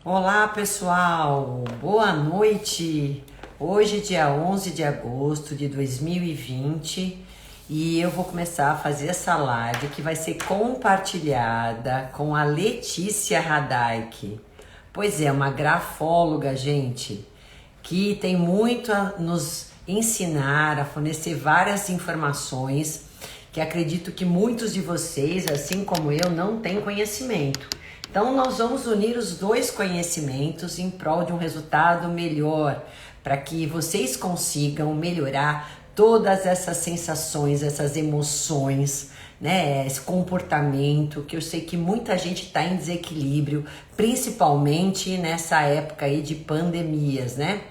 Olá, pessoal! Boa noite! Hoje, dia 11 de agosto de 2020, e eu vou começar a fazer essa live que vai ser compartilhada com a Letícia Radaik. Pois é, uma grafóloga, gente, que tem muito a nos ensinar, a fornecer várias informações que acredito que muitos de vocês, assim como eu, não têm conhecimento. Então, nós vamos unir os dois conhecimentos em prol de um resultado melhor, para que vocês consigam melhorar todas essas sensações, essas emoções, né? Esse comportamento, que eu sei que muita gente está em desequilíbrio, principalmente nessa época aí de pandemias, né?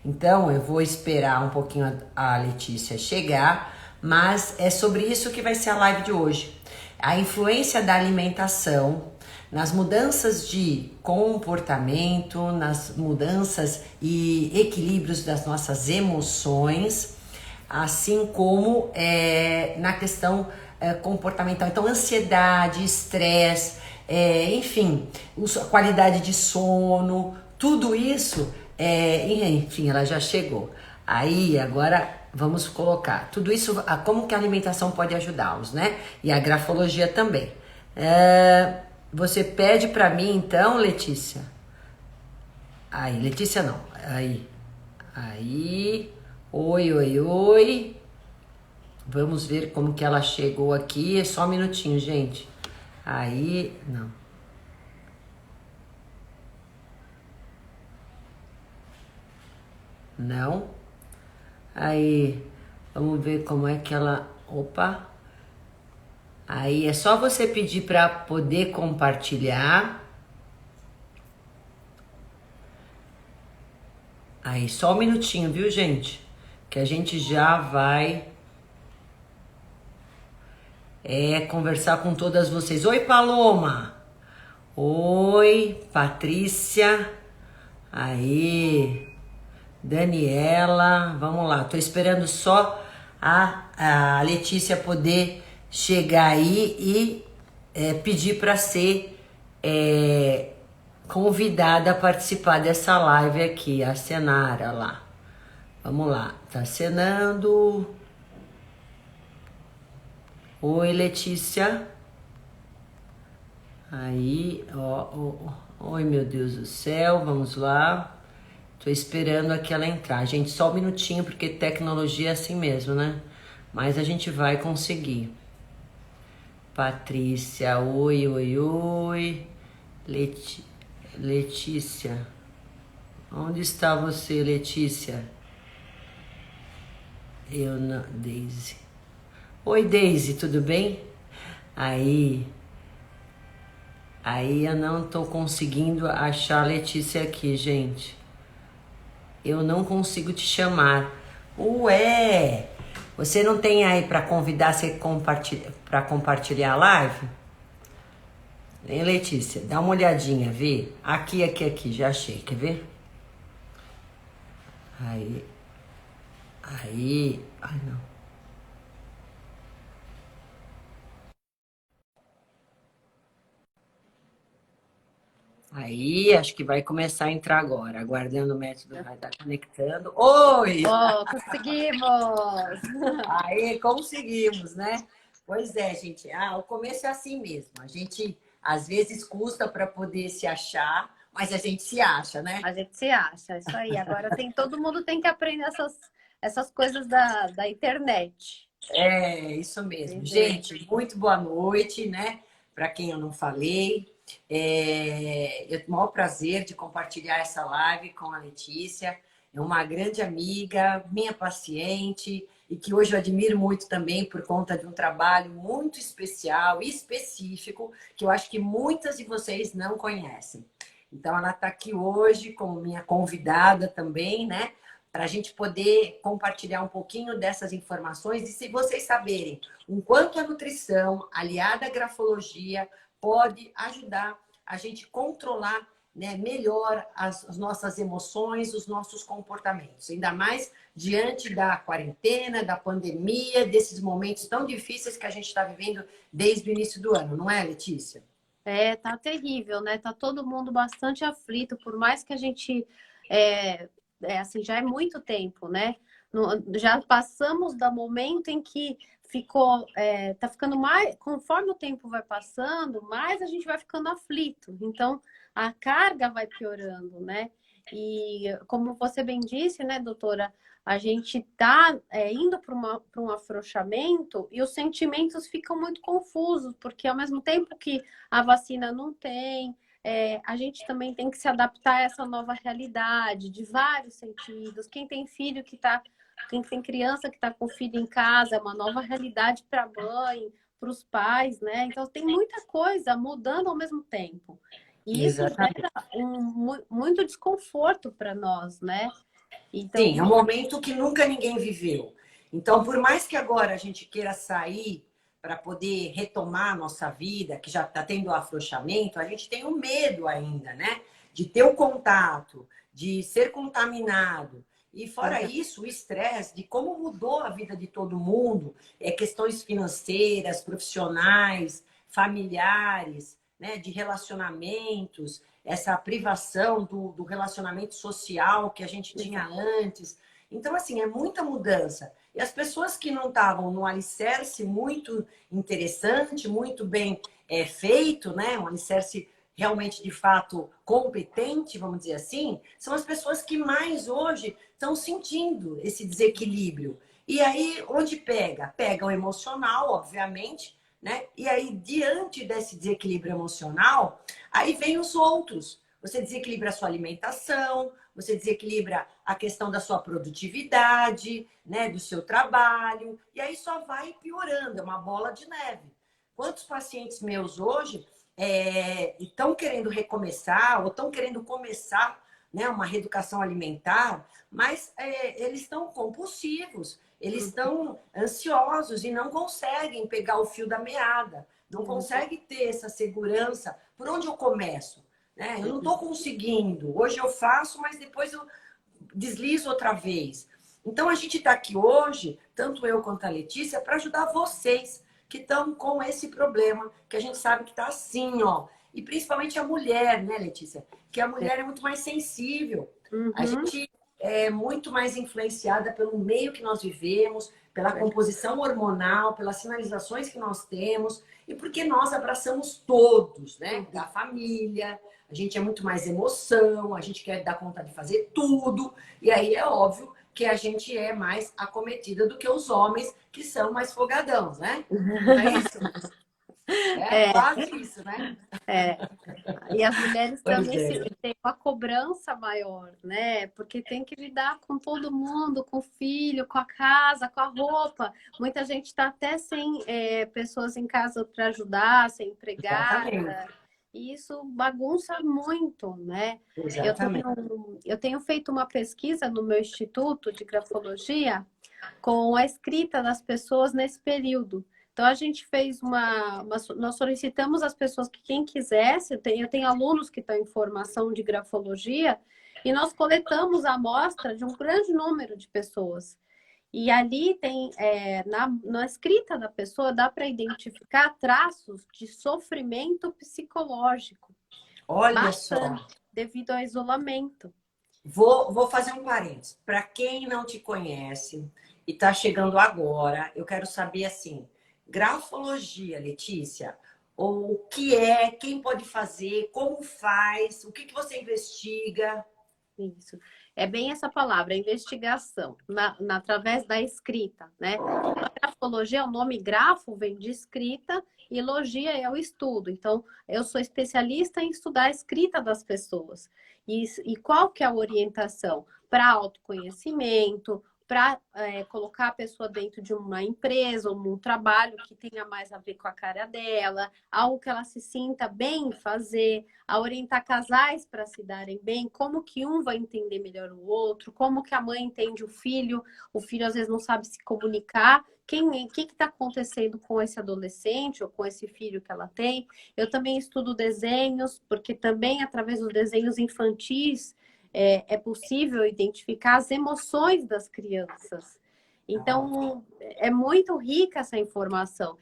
Então, eu vou esperar um pouquinho a Letícia chegar, mas é sobre isso que vai ser a live de hoje. A influência da alimentação nas mudanças de comportamento, nas mudanças e equilíbrios das nossas emoções, assim como na questão comportamental. Então, ansiedade, estresse, enfim, a qualidade de sono, tudo isso, enfim, ela já chegou. Aí, agora vamos colocar tudo isso, como que a alimentação pode ajudá-los, né? E a grafologia também. Você pede para mim, então, Letícia? Aí, Letícia não. Aí. Oi, oi, oi. Vamos ver como que ela chegou aqui. É só um minutinho, gente. Aí, não. Não. Aí, vamos ver como é que ela... Opa. Aí, é só você pedir para poder compartilhar. Aí, só um minutinho, viu, gente? Que a gente já vai conversar com todas vocês. Oi, Paloma! Oi, Patrícia! Aí, Daniela! Vamos lá, tô esperando só a Letícia poder chegar aí e pedir para ser convidada a participar dessa live aqui, a Senara lá. Vamos lá, tá acenando. Oi, Letícia. Aí, oi, meu Deus do céu, vamos lá. Tô esperando aqui ela entrar. Gente, só um minutinho, porque tecnologia é assim mesmo, né? Mas a gente vai conseguir. Patrícia, oi, oi, oi. Letícia. Onde está você, Letícia? Eu não... Daisy. Oi, Daisy, tudo bem? Aí eu não tô conseguindo achar a Letícia aqui, gente. Eu não consigo te chamar. Ué! Você não tem aí para convidar você para compartilhar a live? Hein, Letícia? Dá uma olhadinha, vê? Aqui, já achei, quer ver? Ai não. Aí, acho que vai começar a entrar agora. Aguardando o método, vai estar conectando. Oi! Oh, conseguimos! Aí, conseguimos, né? Pois é, gente. O começo é assim mesmo. A gente, às vezes, custa para poder se achar, mas a gente se acha, né? A gente se acha, isso aí. Agora todo mundo tem que aprender essas coisas da internet. É, isso mesmo. Entendeu? Gente, muito boa noite, né? Para quem eu não falei. Eu tenho o maior prazer de compartilhar essa live com a Letícia. É uma grande amiga, minha paciente, e que hoje eu admiro muito também por conta de um trabalho muito especial e específico, que eu acho que muitas de vocês não conhecem. Então, ela está aqui hoje como minha convidada também, né? Para a gente poder compartilhar um pouquinho dessas informações e se vocês saberem o quanto a nutrição aliada à grafologia pode ajudar a gente controlar, né, melhor as nossas emoções, os nossos comportamentos, ainda mais diante da quarentena, da pandemia, desses momentos tão difíceis que a gente está vivendo desde o início do ano, não é, Letícia? Tá terrível, né? Tá todo mundo bastante aflito, por mais que a gente é, assim, já é muito tempo, né? Já passamos do momento em que tá ficando mais, conforme o tempo vai passando, mais a gente vai ficando aflito. Então, a carga vai piorando, né? E como você bem disse, né, doutora? A gente está indo para um afrouxamento e os sentimentos ficam muito confusos, porque ao mesmo tempo que a vacina não tem, a gente também tem que se adaptar a essa nova realidade, de vários sentidos. Quem tem filho que está, quem tem criança que está com filho em casa, é uma nova realidade para a mãe, para os pais, né? Então tem muita coisa mudando ao mesmo tempo. E isso Exatamente. gera muito desconforto para nós, né? Sim, é Então, um momento que nunca ninguém viveu. Então, por mais que agora a gente queira sair para poder retomar a nossa vida, que já está tendo afrouxamento, a gente tem o medo ainda, né? De ter o contato, de ser contaminado. E fora isso, o estresse de como mudou a vida de todo mundo, questões financeiras, profissionais, familiares, né? De relacionamentos, essa privação do relacionamento social que a gente tinha antes. Então, assim, é muita mudança. E as pessoas que não estavam no alicerce muito interessante, muito bem feito, né? Um alicerce realmente, de fato, competente, vamos dizer assim, são as pessoas que mais hoje estão sentindo esse desequilíbrio. E aí, onde pega? Pega o emocional, obviamente, né? E aí, diante desse desequilíbrio emocional, aí vem os outros. Você desequilibra a sua alimentação, você desequilibra a questão da sua produtividade, né, do seu trabalho, e aí só vai piorando, é uma bola de neve. Quantos pacientes meus hoje estão querendo recomeçar ou estão querendo começar, né, uma reeducação alimentar, mas eles estão compulsivos, eles estão ansiosos e não conseguem pegar o fio da meada, não conseguem ter essa segurança. Por onde eu começo? Né? Eu não estou conseguindo. Hoje eu faço, mas depois eu deslizo outra vez. Então a gente está aqui hoje, tanto eu quanto a Letícia, para ajudar vocês que estão com esse problema, que a gente sabe que está assim, ó. E principalmente a mulher, né, Letícia? Que a mulher é muito mais sensível. A uhum, gente é muito mais influenciada pelo meio que nós vivemos, pela composição hormonal, pelas sinalizações que nós temos e porque nós abraçamos todos, né? Da família, a gente é muito mais emoção, a gente quer dar conta de fazer tudo, e aí é óbvio que a gente é mais acometida do que os homens que são mais folgadãos, né? Não é isso? É é, quase isso, né? é. E as mulheres Pois também é. têm uma cobrança maior, né? Porque tem que lidar com todo mundo, com o filho, com a casa, com a roupa. Muita gente está até sem pessoas em casa para ajudar, sem Exatamente. empregada. E isso bagunça muito, né? Exatamente. Eu tenho feito uma pesquisa no meu instituto de grafologia com a escrita das pessoas nesse período. Então, a gente fez nós solicitamos às pessoas que quem quisesse, eu tenho alunos que estão em formação de grafologia, e nós coletamos a amostra de um grande número de pessoas. E ali tem, na escrita da pessoa, dá para identificar traços de sofrimento psicológico, Olha só. bastante, devido ao isolamento. Vou fazer um parênteses. Para quem não te conhece e está chegando agora, eu quero saber assim, grafologia, Letícia, o que é, quem pode fazer, como faz, o que você investiga? Isso. É bem essa palavra, investigação, através da escrita, né? Então, a grafologia, o nome grafo vem de escrita e logia é o estudo. Então, eu sou especialista em estudar a escrita das pessoas. E qual que é a orientação? Para autoconhecimento, para colocar a pessoa dentro de uma empresa ou num trabalho que tenha mais a ver com a cara dela, algo que ela se sinta bem em fazer, a orientar casais para se darem bem, como que um vai entender melhor o outro, como que a mãe entende o filho às vezes não sabe se comunicar, o que está acontecendo com esse adolescente ou com esse filho que ela tem. Eu também estudo desenhos, porque também através dos desenhos infantis é possível identificar as emoções das crianças. Então, é muito rica essa informação.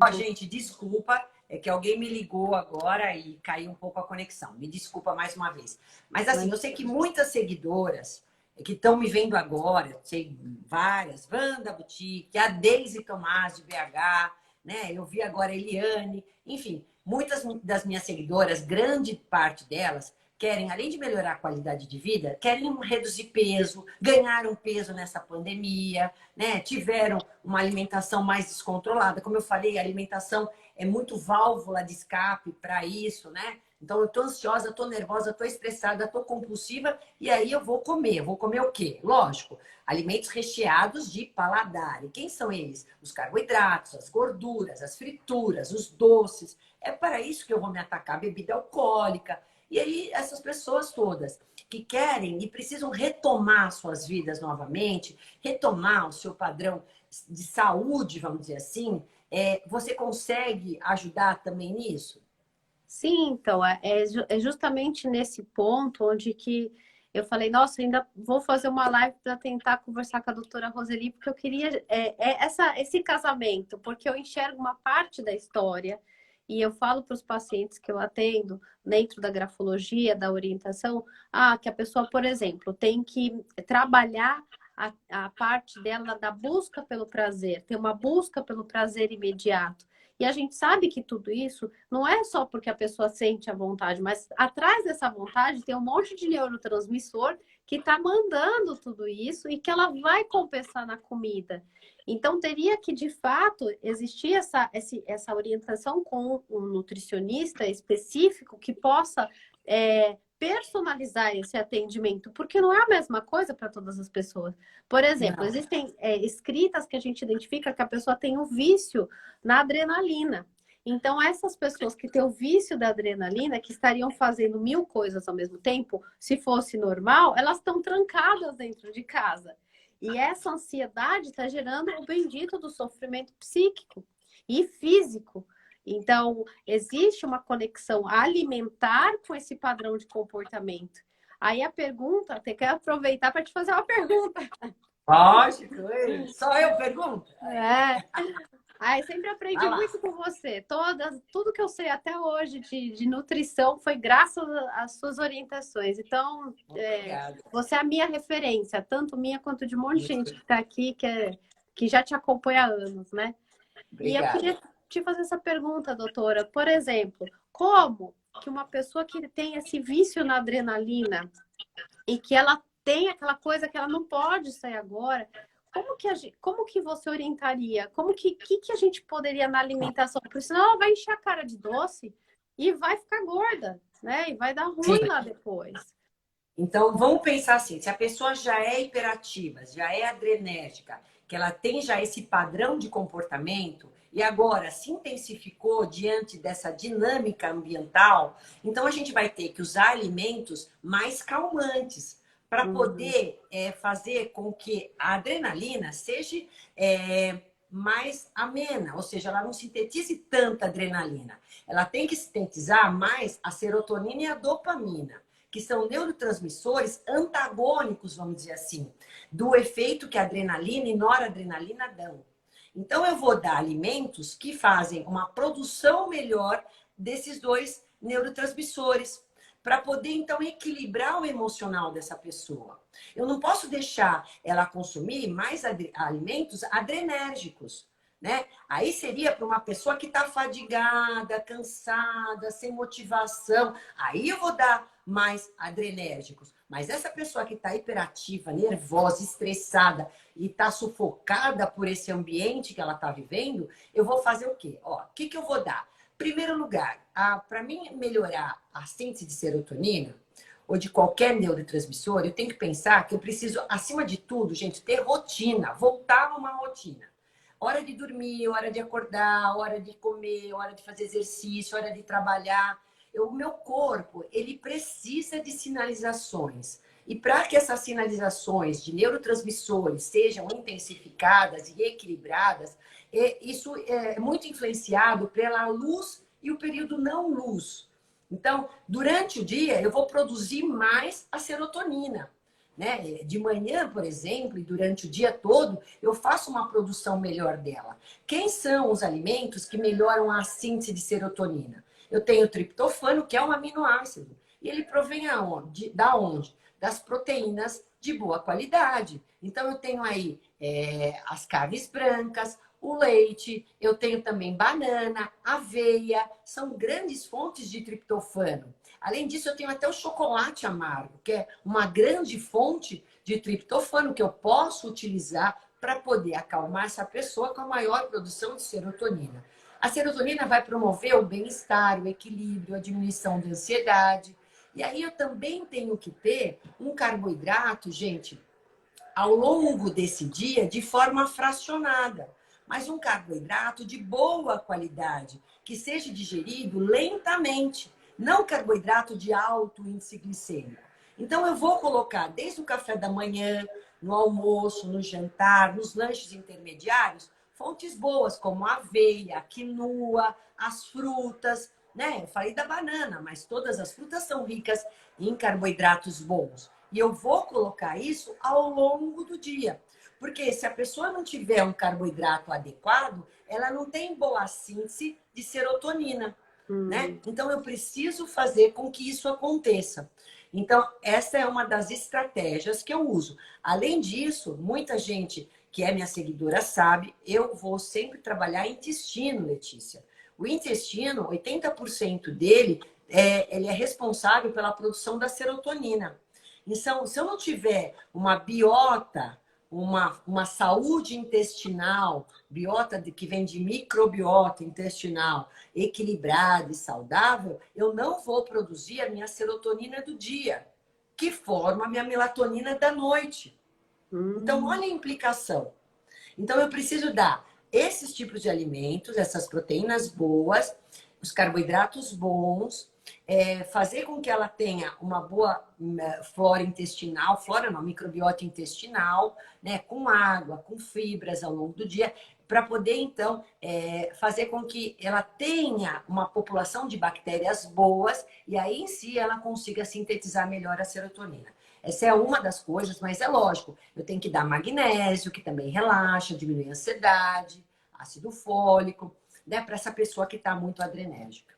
Ó, gente, desculpa, é que alguém me ligou agora e caiu um pouco a conexão. Me desculpa mais uma vez. Mas assim, eu sei que muitas seguidoras que estão me vendo agora, sei várias, Wanda Boutique, a Deise Tomás de BH, né? Eu vi agora a Eliane, enfim, muitas das minhas seguidoras, grande parte delas, querem, além de melhorar a qualidade de vida, querem reduzir peso, ganharam peso nessa pandemia, né? Tiveram uma alimentação mais descontrolada. Como eu falei, a alimentação é muito válvula de escape para isso, né? Então, eu tô ansiosa, tô nervosa, tô estressada, tô compulsiva, e aí eu vou comer. Vou comer o quê? Lógico, alimentos recheados de paladar. E quem são eles? Os carboidratos, as gorduras, as frituras, os doces. É para isso que eu vou me atacar, bebida alcoólica. E aí, essas pessoas todas que querem e precisam retomar suas vidas novamente, retomar o seu padrão de saúde, vamos dizer assim, você consegue ajudar também nisso? Sim, então, é justamente nesse ponto onde que eu falei, nossa, ainda vou fazer uma live para tentar conversar com a doutora Roseli, porque eu queria esse casamento, porque eu enxergo uma parte da história e eu falo para os pacientes que eu atendo dentro da grafologia, da orientação, que a pessoa, por exemplo, tem que trabalhar a parte dela da busca pelo prazer, ter uma busca pelo prazer imediato. E a gente sabe que tudo isso não é só porque a pessoa sente a vontade, mas atrás dessa vontade tem um monte de neurotransmissor que está mandando tudo isso e que ela vai compensar na comida. Então, teria que, de fato, existir essa orientação com um nutricionista específico que possa personalizar esse atendimento, porque não é a mesma coisa para todas as pessoas. Por exemplo, Não. existem escritas que a gente identifica que a pessoa tem um vício na adrenalina. Então, essas pessoas que têm o vício da adrenalina, que estariam fazendo 1000 coisas ao mesmo tempo, se fosse normal, elas estão trancadas dentro de casa. E essa ansiedade está gerando o bendito do sofrimento psíquico e físico. Então, existe uma conexão alimentar com esse padrão de comportamento. Aí a pergunta, até quero aproveitar para te fazer uma pergunta. Lógico, só eu pergunto? Sempre aprendi Vai lá. muito com você. Tudo que eu sei até hoje de nutrição foi graças às suas orientações. Então, Obrigada. você é a minha referência, tanto minha quanto de um monte de gente que está aqui, que já te acompanha há anos, né? E eu Obrigada. queria te fazer essa pergunta, doutora. Por exemplo, como que uma pessoa que tem esse vício na adrenalina e que ela tem aquela coisa que ela não pode sair agora, como que você orientaria? Que a gente poderia na alimentação? Porque senão ela vai encher a cara de doce e vai ficar gorda, né? E vai dar Sim. ruim lá depois. Então, vamos pensar assim, se a pessoa já é hiperativa, já é adrenérgica, que ela tem já esse padrão de comportamento e agora se intensificou diante dessa dinâmica ambiental, então a gente vai ter que usar alimentos mais calmantes para poder fazer com que a adrenalina seja mais amena, ou seja, ela não sintetize tanta adrenalina. Ela tem que sintetizar mais a serotonina e a dopamina, que são neurotransmissores antagônicos, vamos dizer assim, do efeito que a adrenalina e noradrenalina dão. Então, eu vou dar alimentos que fazem uma produção melhor desses dois neurotransmissores, para poder, então, equilibrar o emocional dessa pessoa. Eu não posso deixar ela consumir mais alimentos adrenérgicos, né? Aí seria para uma pessoa que está fadigada, cansada, sem motivação. Aí eu vou dar mais adrenérgicos. Mas essa pessoa que está hiperativa, nervosa, estressada e está sufocada por esse ambiente que ela está vivendo, eu vou fazer o quê? Ó, o que eu vou dar? Primeiro lugar, para mim melhorar a síntese de serotonina ou de qualquer neurotransmissor, eu tenho que pensar que eu preciso, acima de tudo, gente, ter rotina, voltar a uma rotina. Hora de dormir, hora de acordar, hora de comer, hora de fazer exercício, hora de trabalhar. O meu corpo, ele precisa de sinalizações. E para que essas sinalizações de neurotransmissores sejam intensificadas e equilibradas, isso é muito influenciado pela luz e o período não luz. Então, durante o dia, eu vou produzir mais a serotonina. né? De manhã, por exemplo, e durante o dia todo, eu faço uma produção melhor dela. Quem são os alimentos que melhoram a síntese de serotonina? Eu tenho o triptofano, que é um aminoácido. E ele provém aonde? Da onde? Das proteínas de boa qualidade. Então, eu tenho aí as carnes brancas, o leite, eu tenho também banana, aveia, são grandes fontes de triptofano. Além disso, eu tenho até o chocolate amargo, que é uma grande fonte de triptofano que eu posso utilizar para poder acalmar essa pessoa com a maior produção de serotonina. A serotonina vai promover o bem-estar, o equilíbrio, a diminuição da ansiedade. E aí eu também tenho que ter um carboidrato, gente, ao longo desse dia de forma fracionada, mas um carboidrato de boa qualidade, que seja digerido lentamente, não carboidrato de alto índice glicêmico. Então eu vou colocar desde o café da manhã, no almoço, no jantar, nos lanches intermediários, fontes boas como a aveia, a quinoa, as frutas, né? Eu falei da banana, mas todas as frutas são ricas em carboidratos bons. E eu vou colocar isso ao longo do dia. Porque se a pessoa não tiver um carboidrato adequado, ela não tem boa síntese de serotonina, né? Então eu preciso fazer com que isso aconteça. Então, essa é uma das estratégias que eu uso. Além disso, muita gente que é minha seguidora sabe, eu vou sempre trabalhar intestino, Letícia. O intestino, 80% dele, ele é responsável pela produção da serotonina. Então, se eu não tiver uma biota, uma saúde intestinal, biota que vem de microbiota intestinal equilibrada e saudável, eu não vou produzir a minha serotonina do dia, que forma a minha melatonina da noite. Então, olha a implicação. Então, eu preciso dar esses tipos de alimentos, essas proteínas boas, os carboidratos bons, fazer com que ela tenha uma boa flora intestinal, flora não, microbiota intestinal, né, com água, com fibras ao longo do dia, para poder, então, fazer com que ela tenha uma população de bactérias boas e aí, em si, ela consiga sintetizar melhor a serotonina. Essa é uma das coisas, mas é lógico, eu tenho que dar magnésio, que também relaxa, diminui a ansiedade, ácido fólico, né, para essa pessoa que está muito adrenérgica.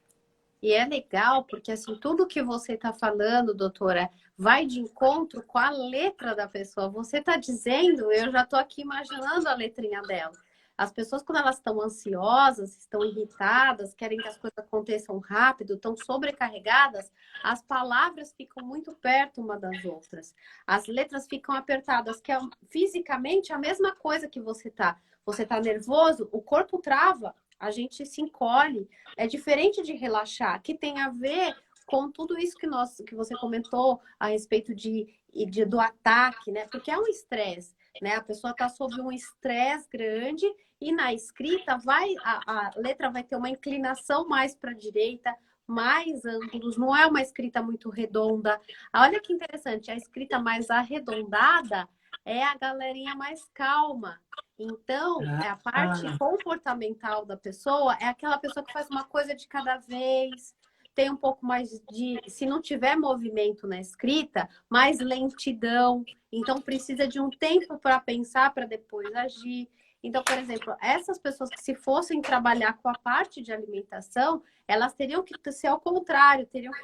E é legal porque assim, tudo que você está falando, doutora, vai de encontro com a letra da pessoa. Você está dizendo, eu já estou aqui imaginando a letrinha dela. As pessoas, quando elas estão ansiosas, estão irritadas, querem que as coisas aconteçam rápido, estão sobrecarregadas, as palavras ficam muito perto uma das outras. As letras ficam apertadas, que é fisicamente a mesma coisa que você está. Você está nervoso, o corpo trava, a gente se encolhe. É diferente de relaxar, que tem a ver com tudo isso que você comentou a respeito do ataque, né? Porque é um estresse, né? A pessoa está sob um estresse grande e na escrita a letra vai ter uma inclinação mais para a direita, mais ângulos, não é uma escrita muito redonda. Olha que interessante, a escrita mais arredondada é a galerinha mais calma. Então, a parte comportamental da pessoa é aquela pessoa que faz uma coisa de cada vez, tem um pouco mais de, se não tiver movimento na escrita, mais lentidão. Então, precisa de um tempo para pensar, para depois agir. Então, por exemplo, essas pessoas que se fossem trabalhar com a parte de alimentação, elas teriam que ser ao contrário, teriam que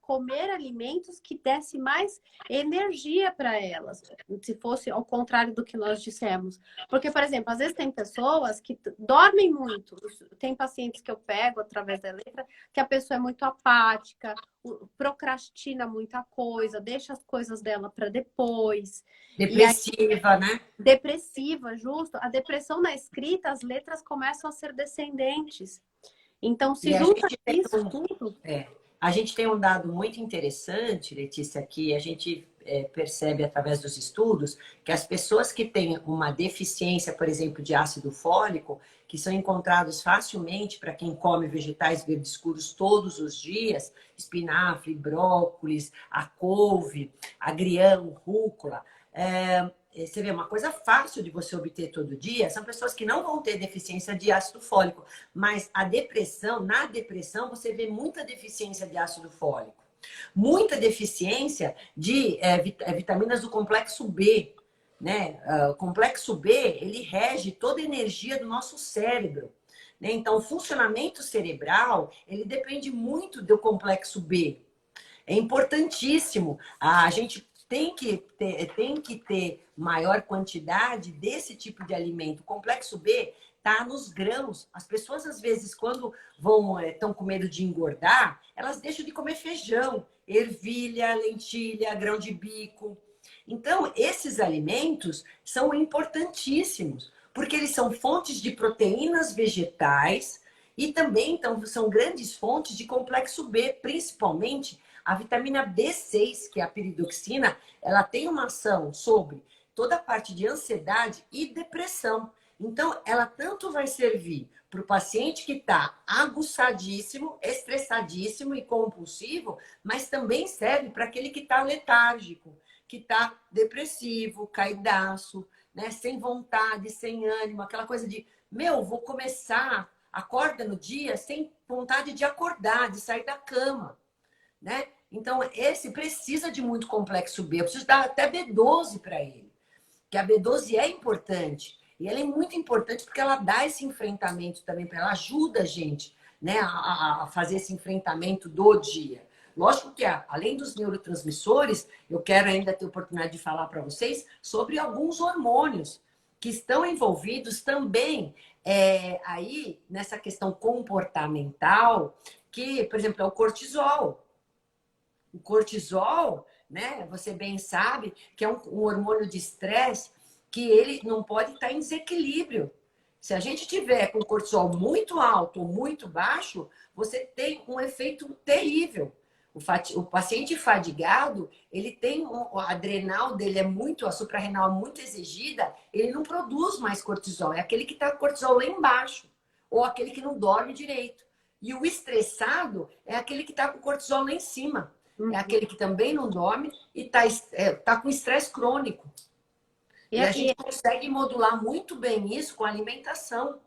comer alimentos que dessem mais energia para elas, se fosse ao contrário do que nós dissemos. Porque, por exemplo, às vezes tem pessoas que dormem muito, tem pacientes que eu pego através da letra, que a pessoa é muito apática, procrastina muita coisa, deixa as coisas dela para depois. Depressiva, né? Depressiva, justo. A depressão na escrita, as letras começam a ser descendentes. Então, se junta isso tudo... A gente tem um dado muito interessante, Letícia, que a gente percebe através dos estudos, que as pessoas que têm uma deficiência, por exemplo, de ácido fólico, que são encontrados facilmente para quem come vegetais verdes escuros todos os dias, espinafre, brócolis, a couve, agrião, rúcula, você vê uma coisa fácil de você obter todo dia, são pessoas que não vão ter deficiência de ácido fólico, mas na depressão você vê muita deficiência de ácido fólico. Muita deficiência de vitaminas do complexo B, né? O complexo B, ele rege toda a energia do nosso cérebro, né? Então, o funcionamento cerebral, ele depende muito do complexo B. É importantíssimo. A gente tem que ter maior quantidade desse tipo de alimento. O complexo B está nos grãos. As pessoas, às vezes, quando estão com medo de engordar, elas deixam de comer feijão, ervilha, lentilha, grão de bico. Então, esses alimentos são importantíssimos, porque eles são fontes de proteínas vegetais e também então, são grandes fontes de complexo B, principalmente a vitamina B6, que é a piridoxina, ela tem uma ação sobre toda a parte de ansiedade e depressão. Então, ela tanto vai servir para o paciente que está aguçadíssimo, estressadíssimo e compulsivo, mas também serve para aquele que está letárgico, que está depressivo, caidaço, né? Sem vontade, sem ânimo, aquela coisa de, vou começar, acorda no dia sem vontade de acordar, de sair da cama, né? Então, esse precisa de muito complexo B. Eu preciso dar até B12 para ele. Que a B12 é importante. E ela é muito importante porque ela dá esse enfrentamento também para ela, ajuda a gente, né, a fazer esse enfrentamento do dia. Lógico que, além dos neurotransmissores, eu quero ainda ter a oportunidade de falar para vocês sobre alguns hormônios que estão envolvidos também aí nessa questão comportamental, que, por exemplo, é o cortisol. O cortisol, né, você bem sabe que é um hormônio de estresse que ele não pode estar em desequilíbrio. Se a gente tiver com o cortisol muito alto ou muito baixo, você tem um efeito terrível. O paciente fadigado, ele tem a adrenal dele a suprarrenal muito exigida, ele não produz mais cortisol. É aquele que está com cortisol lá embaixo, ou aquele que não dorme direito. E o estressado é aquele que está com cortisol lá em cima. É aquele que também não dorme e tá com estresse crônico. E a gente consegue modular muito bem isso com a alimentação,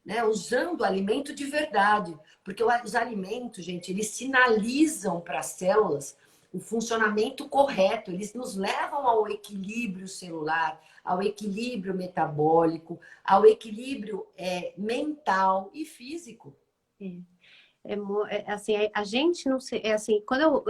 né? Usando alimento de verdade. Porque os alimentos, gente, eles sinalizam para as células o funcionamento correto. Eles nos levam ao equilíbrio celular, ao equilíbrio metabólico, ao equilíbrio mental e físico. Assim, a gente não sei, assim, quando eu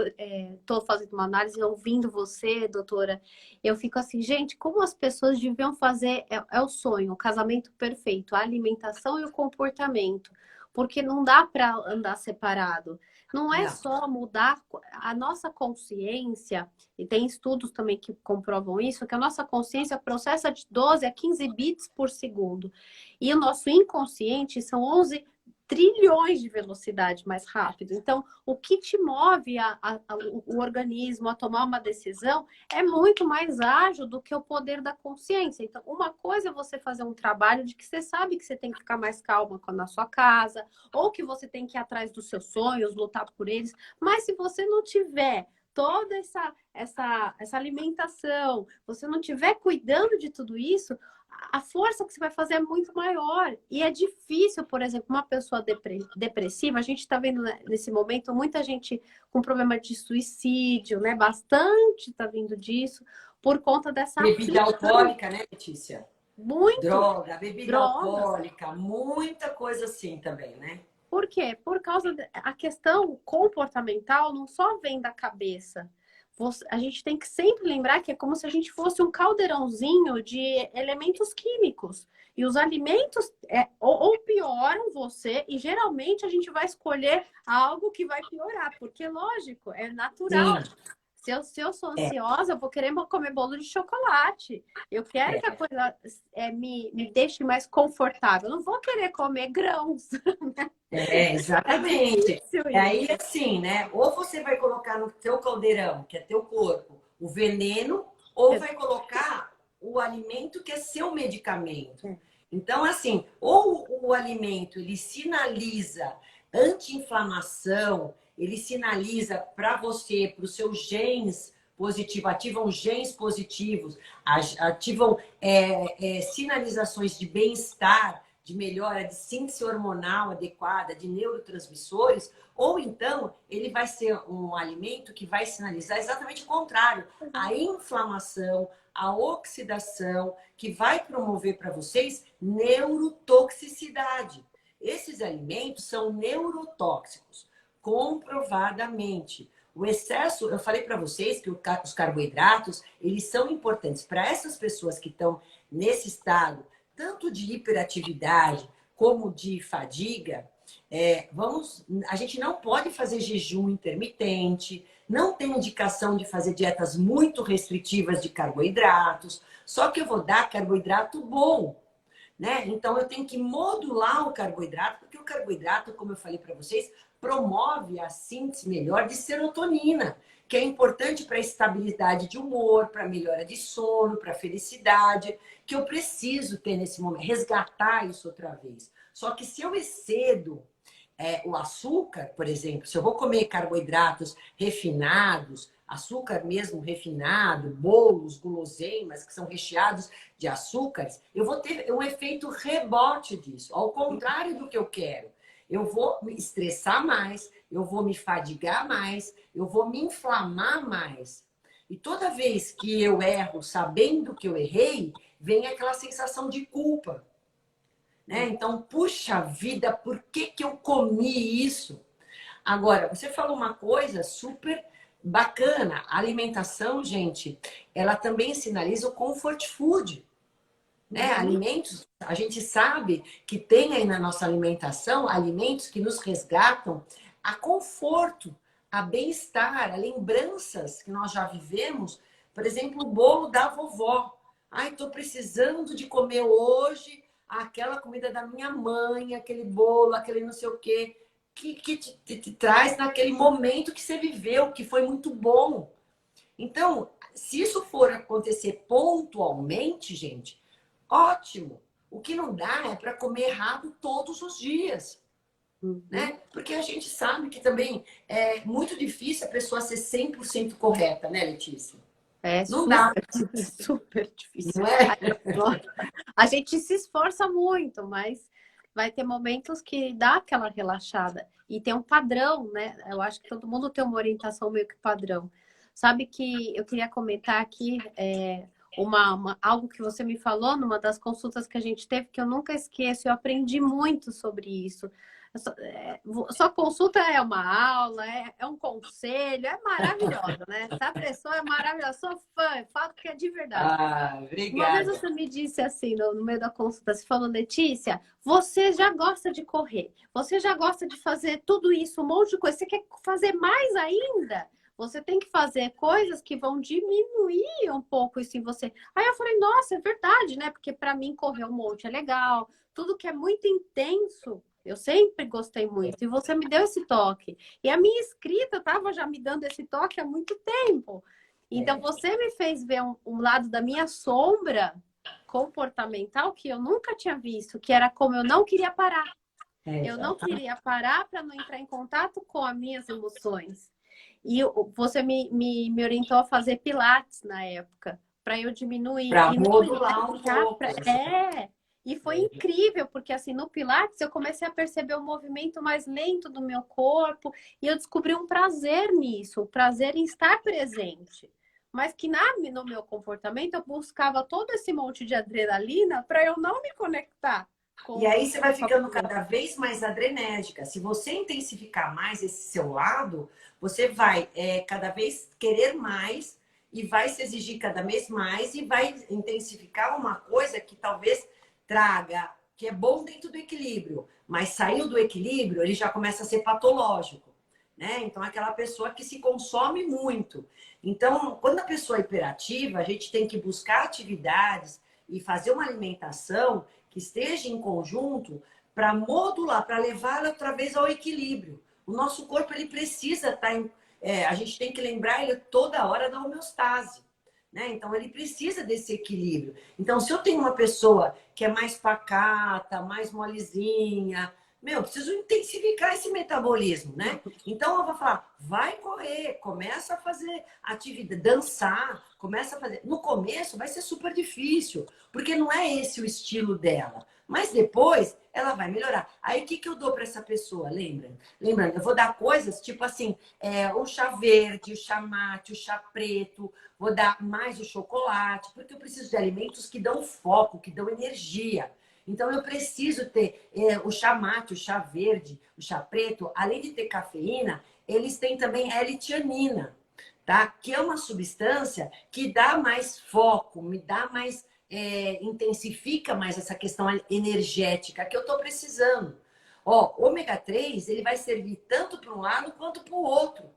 tô fazendo uma análise, ouvindo você, doutora, eu fico assim, gente, como as pessoas deviam fazer, é o sonho, o casamento perfeito, a alimentação e o comportamento, porque não dá para andar separado. Não é só mudar a nossa consciência, e tem estudos também que comprovam isso, que a nossa consciência processa de 12 a 15 bits por segundo. E o nosso inconsciente são 11 trilhões de velocidade mais rápido. Então, o que te move o organismo a tomar uma decisão é muito mais ágil do que o poder da consciência. Então, uma coisa é você fazer um trabalho de que você sabe que você tem que ficar mais calma na sua casa, ou que você tem que ir atrás dos seus sonhos, lutar por eles. Mas se você não tiver toda essa alimentação, você não estiver cuidando de tudo isso, a força que você vai fazer é muito maior. E é difícil, por exemplo, uma pessoa depressiva, a gente está vendo nesse momento muita gente com problema de suicídio, né? Bastante está vindo disso, por conta dessa... Bebida alcoólica, né, Letícia? Muito. Droga, bebida alcoólica, muita coisa assim também, né? Por quê? Por causa da questão comportamental não só vem da cabeça. A gente tem que sempre lembrar que é como se a gente fosse um caldeirãozinho de elementos químicos. E os alimentos ou pioram você, e geralmente a gente vai escolher algo que vai piorar, porque, lógico, é natural. Sim. Se eu sou ansiosa, eu vou querer comer bolo de chocolate. Eu quero que a coisa me deixe mais confortável. Eu não vou querer comer grãos. Exatamente. Aí, assim, né? Ou você vai colocar no teu caldeirão, que é teu corpo, o veneno, ou vai colocar o alimento, que é seu medicamento. Então, assim, ou o alimento, ele sinaliza anti-inflamação, ele sinaliza para você, para os seus genes positivos, ativam genes positivos, ativam sinalizações de bem-estar, de melhora de síntese hormonal adequada, de neurotransmissores, ou então ele vai ser um alimento que vai sinalizar exatamente o contrário, a inflamação, a oxidação, que vai promover para vocês neurotoxicidade. Esses alimentos são neurotóxicos, comprovadamente. O excesso, eu falei para vocês que os carboidratos, eles são importantes para essas pessoas que estão nesse estado, tanto de hiperatividade como de fadiga. A gente não pode fazer jejum intermitente, não tem indicação de fazer dietas muito restritivas de carboidratos, só que eu vou dar carboidrato bom, né? Então eu tenho que modular o carboidrato, porque o carboidrato, como eu falei para vocês, promove a síntese melhor de serotonina, que é importante para a estabilidade de humor, para a melhora de sono, para a felicidade, que eu preciso ter nesse momento, resgatar isso outra vez. Só que se eu excedo o açúcar, por exemplo, se eu vou comer carboidratos refinados, açúcar mesmo refinado, bolos, guloseimas que são recheados de açúcares, eu vou ter um efeito rebote disso, ao contrário do que eu quero. Eu vou me estressar mais, eu vou me fadigar mais, eu vou me inflamar mais. E toda vez que eu erro sabendo que eu errei, vem aquela sensação de culpa. Né? Então, puxa vida, por que que eu comi isso? Agora, você falou uma coisa super bacana. A alimentação, gente, ela também sinaliza o comfort food. Né? Alimentos, a gente sabe que tem aí na nossa alimentação alimentos que nos resgatam a conforto, a bem-estar, a lembranças que nós já vivemos. Por exemplo, o bolo da vovó. Ai, estou precisando de comer hoje aquela comida da minha mãe, aquele bolo, aquele não sei o quê, que te traz naquele momento que você viveu, que foi muito bom. Então, se isso for acontecer pontualmente, gente, ótimo. O que não dá é para comer errado todos os dias. Né? Porque a gente sabe que também é muito difícil a pessoa ser 100% correta, né, Letícia? Não dá. Super difícil. Não é? A gente se esforça muito, mas vai ter momentos que dá aquela relaxada. E tem um padrão, né? Eu acho que todo mundo tem uma orientação meio que padrão. Sabe que eu queria comentar aqui algo que você me falou numa das consultas que a gente teve, que eu nunca esqueço. Eu aprendi muito sobre isso. Sua consulta é uma aula, é um conselho, é maravilhosa, né? Essa pessoa é maravilhosa, sou fã, falo que é de verdade. Obrigada. Uma vez você me disse assim, no meio da consulta, você falou, Letícia, você já gosta de correr, você já gosta de fazer tudo isso, um monte de coisa, você quer fazer mais ainda? Você tem que fazer coisas que vão diminuir um pouco isso em você. Aí eu falei, nossa, é verdade, né? Porque para mim correr um monte é legal, tudo que é muito intenso, eu sempre gostei muito. E você me deu esse toque. E a minha escrita estava já me dando esse toque há muito tempo. Então, você me fez ver um lado da minha sombra comportamental que eu nunca tinha visto, que era como eu não queria parar. Eu não queria parar para não entrar em contato com as minhas emoções. E você me orientou a fazer pilates na época, para eu diminuir. Para modular um pouco. E foi incrível, porque assim, no Pilates eu comecei a perceber o movimento mais lento do meu corpo e eu descobri um prazer nisso, o prazer em estar presente. Mas que no meu comportamento eu buscava todo esse monte de adrenalina para eu não me conectar. E aí você vai ficando cada vez mais adrenérgica. Se você intensificar mais esse seu lado, você vai cada vez querer mais e vai se exigir cada vez mais e vai intensificar uma coisa que talvez traga, que é bom dentro do equilíbrio, mas saiu do equilíbrio, ele já começa a ser patológico, né? Então, aquela pessoa que se consome muito. Então, quando a pessoa é hiperativa, a gente tem que buscar atividades e fazer uma alimentação que esteja em conjunto para modular, para levá-la outra vez ao equilíbrio. O nosso corpo, ele precisa estar a gente tem que lembrar ele toda hora da homeostase. Né? Então, ele precisa desse equilíbrio. Então, se eu tenho uma pessoa que é mais pacata, mais molezinha, meu, preciso intensificar esse metabolismo, né? Então eu vou falar, vai correr, começa a fazer atividade, dançar, começa a fazer. No começo vai ser super difícil, porque não é esse o estilo dela. Mas depois ela vai melhorar. Aí o que eu dou para essa pessoa? Lembrando, eu vou dar coisas tipo assim, o chá verde, o chá mate, o chá preto, vou dar mais o chocolate, porque eu preciso de alimentos que dão foco, que dão energia. Então, eu preciso ter o chá mate, o chá verde, o chá preto, além de ter cafeína, eles têm também L-tianina, tá? Que é uma substância que dá mais foco, me dá mais, intensifica mais essa questão energética que eu estou precisando. Ó, ômega 3, ele vai servir tanto para um lado quanto para o outro.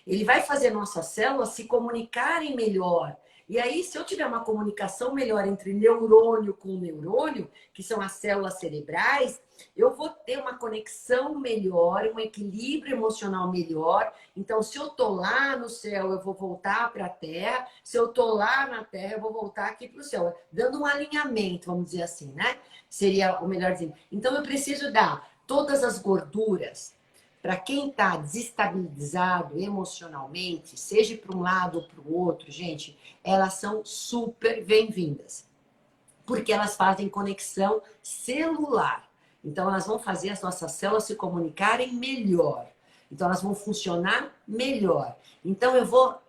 Ele vai fazer nossas células se comunicarem melhor. E aí, se eu tiver uma comunicação melhor entre neurônio com neurônio, que são as células cerebrais, eu vou ter uma conexão melhor, um equilíbrio emocional melhor. Então, se eu tô lá no céu, eu vou voltar para a Terra. Se eu tô lá na Terra, eu vou voltar aqui para o céu. Dando um alinhamento, vamos dizer assim, né? Seria o melhor dizendo. Então, eu preciso dar todas as gorduras para quem está desestabilizado emocionalmente, seja para um lado ou para o outro, gente, elas são super bem-vindas, porque elas fazem conexão celular. Então, elas vão fazer as nossas células se comunicarem melhor. Então, elas vão funcionar melhor. Então, eu vou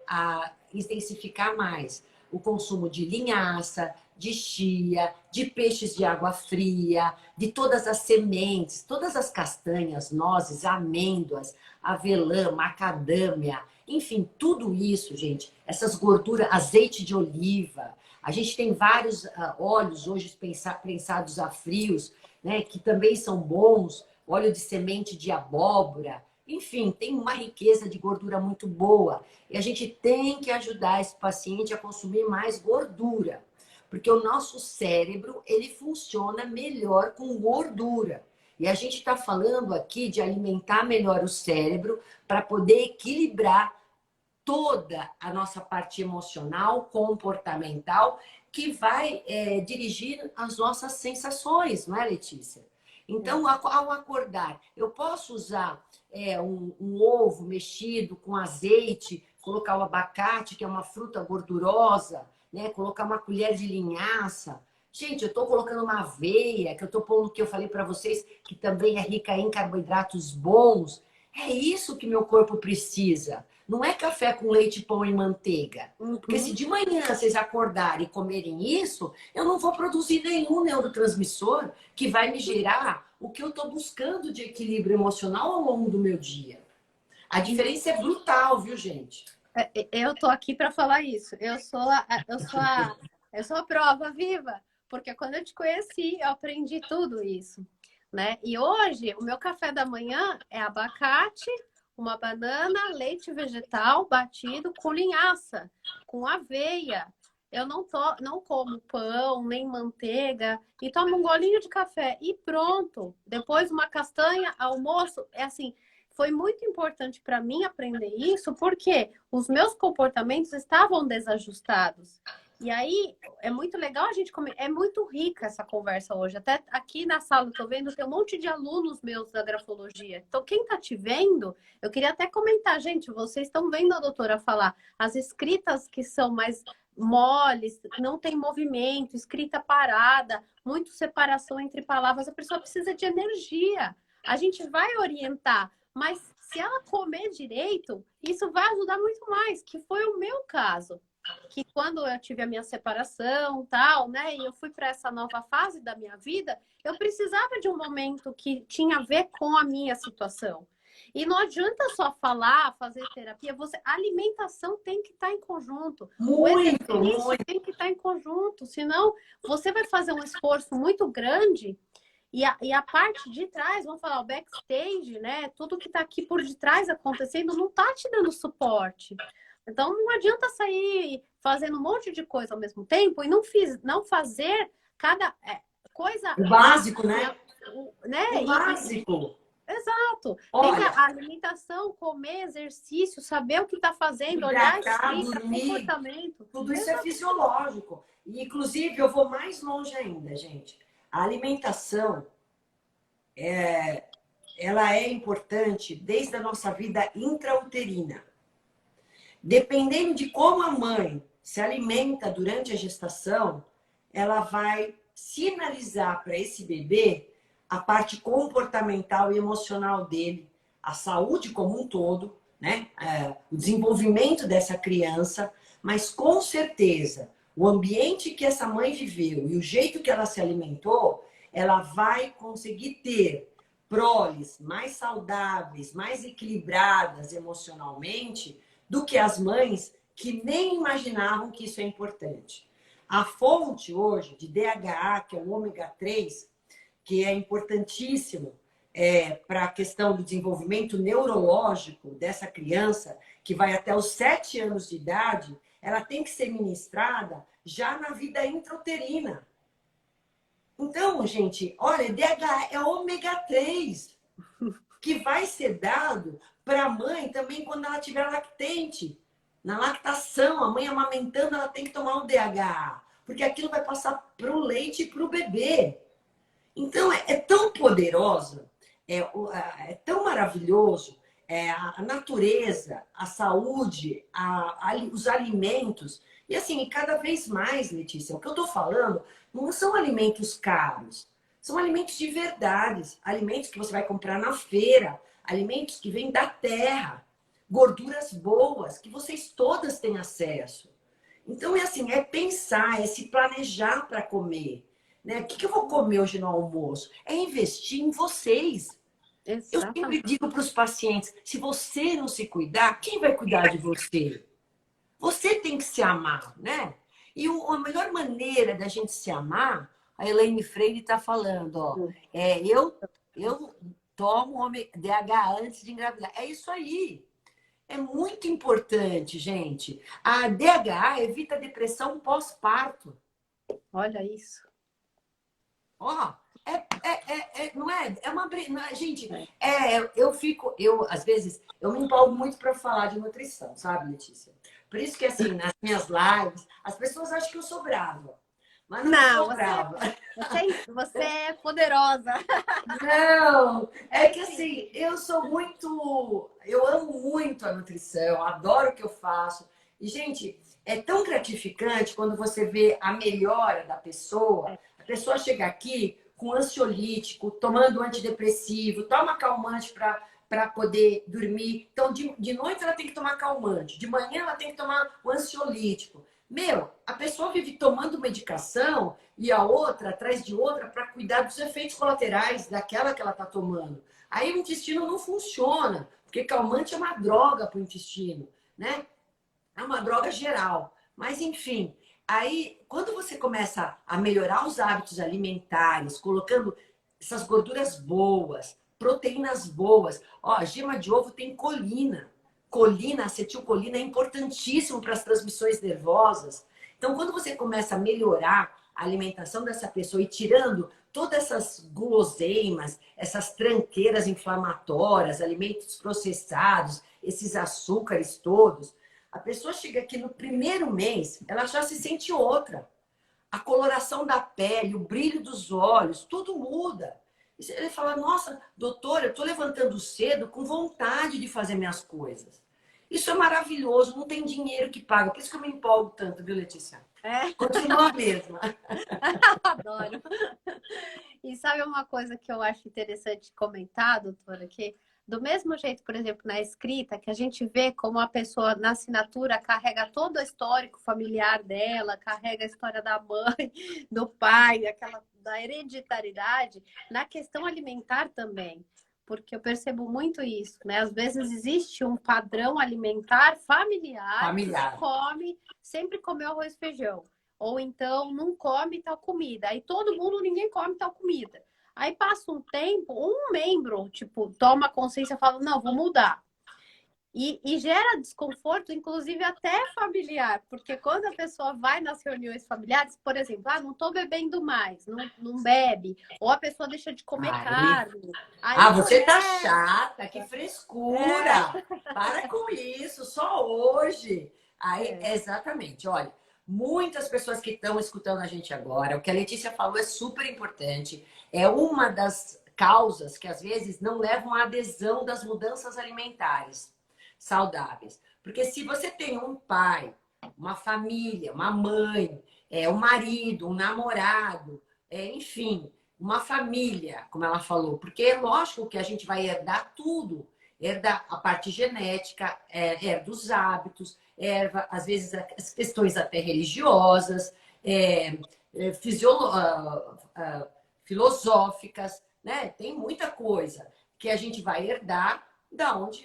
intensificar mais o consumo de linhaça, de chia, de peixes de água fria, de todas as sementes, todas as castanhas, nozes, amêndoas, avelã, macadâmia, enfim, tudo isso, gente, essas gorduras, azeite de oliva. A gente tem vários óleos hoje prensados a frios, né, que também são bons, óleo de semente de abóbora. Enfim, tem uma riqueza de gordura muito boa. E a gente tem que ajudar esse paciente a consumir mais gordura. Porque o nosso cérebro, ele funciona melhor com gordura. E a gente está falando aqui de alimentar melhor o cérebro para poder equilibrar toda a nossa parte emocional, comportamental, que vai dirigir as nossas sensações, não é, Letícia? Então, ao acordar, eu posso usar um ovo mexido com azeite, colocar o abacate, que é uma fruta gordurosa, né? Colocar uma colher de linhaça. Gente, eu estou colocando uma aveia, que eu estou pondo o que eu falei para vocês, que também é rica em carboidratos bons. É isso que meu corpo precisa. Não é café com leite, pão e manteiga. Porque se de manhã vocês acordarem e comerem isso, eu não vou produzir nenhum neurotransmissor que vai me gerar o que eu estou buscando de equilíbrio emocional ao longo do meu dia. A diferença é brutal, viu, gente? Eu tô aqui para falar isso. Eu sou a prova viva, porque quando eu te conheci, eu aprendi tudo isso, né? E hoje o meu café da manhã é abacate, uma banana, leite vegetal batido com linhaça, com aveia. Eu não como pão, nem manteiga, e tomo um golinho de café e pronto. Depois uma castanha, almoço, é assim, foi muito importante para mim aprender isso, porque os meus comportamentos estavam desajustados. E aí, é muito legal a gente comer. É muito rica essa conversa hoje. Até aqui na sala, estou vendo, tem um monte de alunos meus da grafologia. Então, quem está te vendo, eu queria até comentar, gente, vocês estão vendo a doutora falar. As escritas que são mais moles, não tem movimento, escrita parada, muito separação entre palavras, a pessoa precisa de energia. A gente vai orientar, mas se ela comer direito, isso vai ajudar muito mais, que foi o meu caso. Que quando eu tive a minha separação, tal, né, e eu fui para essa nova fase da minha vida, eu precisava de um momento que tinha a ver com a minha situação. E não adianta só falar, fazer terapia, a alimentação tem que estar em conjunto. O exercício tem que estar em conjunto, senão você vai fazer um esforço muito grande e a parte de trás, vamos falar, o backstage, né? Tudo que está aqui por detrás acontecendo não está te dando suporte. Então, não adianta sair fazendo um monte de coisa ao mesmo tempo e não fazer cada coisa... O básico, né? O básico. Exato. Olha, tem a alimentação, comer, exercício, saber o que está fazendo, olhar a escrita, comportamento. Tudo isso é fisiológico. E, inclusive, eu vou mais longe ainda, gente. A alimentação ela é importante desde a nossa vida intrauterina. Dependendo de como a mãe se alimenta durante a gestação, ela vai sinalizar para esse bebê a parte comportamental e emocional dele, a saúde como um todo, né? O desenvolvimento dessa criança, mas com certeza o ambiente que essa mãe viveu e o jeito que ela se alimentou, ela vai conseguir ter proles mais saudáveis, mais equilibradas emocionalmente do que as mães que nem imaginavam que isso é importante. A fonte hoje de DHA, que é o ômega 3, que é importantíssimo para a questão do desenvolvimento neurológico dessa criança, que vai até os 7 anos de idade, ela tem que ser ministrada já na vida intrauterina. Então, gente, olha, DHA é ômega 3, que vai ser dado para a mãe também quando ela estiver lactente. Na lactação, a mãe amamentando, ela tem que tomar um DHA, porque aquilo vai passar para o leite e para o bebê. Então, é tão poderosa, é tão maravilhoso, a natureza, a saúde, os alimentos. E assim, cada vez mais, Letícia, o que eu estou falando não são alimentos caros, são alimentos de verdade, alimentos que você vai comprar na feira, alimentos que vêm da terra, gorduras boas, que vocês todas têm acesso. Então, é assim, é pensar, é se planejar para comer. Né? O que eu vou comer hoje no almoço? É investir em vocês. Eu sempre Exatamente. digo para os pacientes, se você não se cuidar, quem vai cuidar de você? Você tem que se amar, né? E a melhor maneira da gente se amar, a Elaine Freire está falando, ó, eu tomo DH antes de engravidar. É isso aí. É muito importante, gente. A DHA evita a depressão pós-parto. Olha isso. Ó, não é? É uma. Não é, gente, É. às vezes, eu me empolgo muito para falar de nutrição, sabe, Letícia? Por isso que, assim, nas minhas lives, as pessoas acham que eu sou brava. Mas não Não, sou brava. você é poderosa. Não, é que assim, eu amo muito a nutrição, adoro o que eu faço. E, gente, é tão gratificante quando você vê a melhora da pessoa. A pessoa chega aqui com ansiolítico, tomando antidepressivo, toma calmante para poder dormir. Então, de noite ela tem que tomar calmante, de manhã ela tem que tomar o ansiolítico. Meu, a pessoa vive tomando medicação e a outra atrás de outra para cuidar dos efeitos colaterais daquela que ela está tomando. Aí o intestino não funciona, porque calmante é uma droga para o intestino, né? É uma droga geral. Mas, enfim, aí quando você começa a melhorar os hábitos alimentares, colocando essas gorduras boas, proteínas boas, ó, a gema de ovo tem colina. Colina, acetilcolina é importantíssimo para as transmissões nervosas. Então, quando você começa a melhorar a alimentação dessa pessoa e tirando todas essas guloseimas, essas tranqueiras inflamatórias, alimentos processados, esses açúcares todos, a pessoa chega aqui no primeiro mês, ela já se sente outra. A coloração da pele, o brilho dos olhos, tudo muda. Ele fala, nossa, doutora, eu estou levantando cedo com vontade de fazer minhas coisas. Isso é maravilhoso, não tem dinheiro que paga. Por isso que eu me empolgo tanto, viu, Letícia? É, Continua a mesma. adoro. E sabe uma coisa que eu acho interessante comentar, doutora, que do mesmo jeito, por exemplo, na escrita, que a gente vê como a pessoa na assinatura carrega todo o histórico familiar dela, carrega a história da mãe, do pai, aquela da hereditariedade, na questão alimentar também. Porque eu percebo muito isso, né? Às vezes existe um padrão alimentar familiar que se Familiar. come, sempre comeu arroz e feijão. Ou então não come tal comida. Aí todo mundo, ninguém come tal comida. Aí passa um tempo, um membro, tipo, toma consciência e fala, não, vou mudar. E gera desconforto, inclusive até familiar, porque quando a pessoa vai nas reuniões familiares, por exemplo, ah, não tô bebendo mais, não bebe, ou a pessoa deixa de comer Aí. carne, Ah, aí você tá começa. chata, que frescura. Para com isso, só hoje. Aí, É, exatamente, olha, muitas pessoas que estão escutando a gente agora, o que a Letícia falou é super importante. É uma das causas que às vezes não levam à adesão das mudanças alimentares saudáveis. Porque se você tem um pai, uma família, uma mãe, um marido, um namorado, enfim, uma família, como ela falou, porque é lógico que a gente vai herdar tudo, herda a parte genética, herda os hábitos, herda, às vezes, as questões até religiosas, filosóficas, né? Tem muita coisa que a gente vai herdar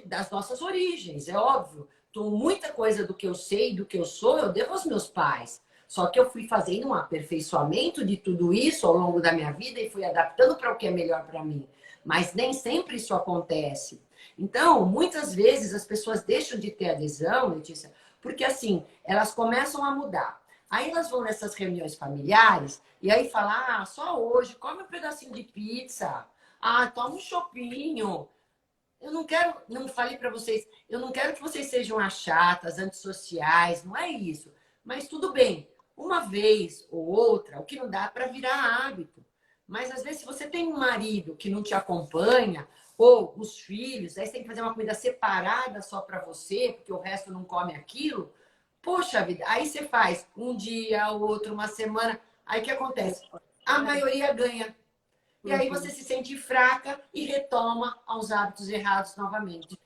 das nossas origens, é óbvio. Então, muita coisa do que eu sei, do que eu sou, eu devo aos meus pais. Só que eu fui fazendo um aperfeiçoamento de tudo isso ao longo da minha vida e fui adaptando para o que é melhor para mim. Mas nem sempre isso acontece. Então, muitas vezes as pessoas deixam de ter adesão, Letícia, porque assim, elas começam a mudar. Aí elas vão nessas reuniões familiares e aí falam, só hoje, come um pedacinho de pizza. Toma um chopinho. Eu não quero, não falei para vocês, eu não quero que vocês sejam as chatas, antissociais, não é isso. Mas tudo bem, uma vez ou outra, o que não dá para virar hábito. Mas às vezes, se você tem um marido que não te acompanha, ou os filhos, aí você tem que fazer uma comida separada só para você, porque o resto não come aquilo. Poxa vida, aí você faz um dia, o outro, uma semana. Aí o que acontece? A maioria ganha. E aí você se sente fraca e retoma aos hábitos errados novamente.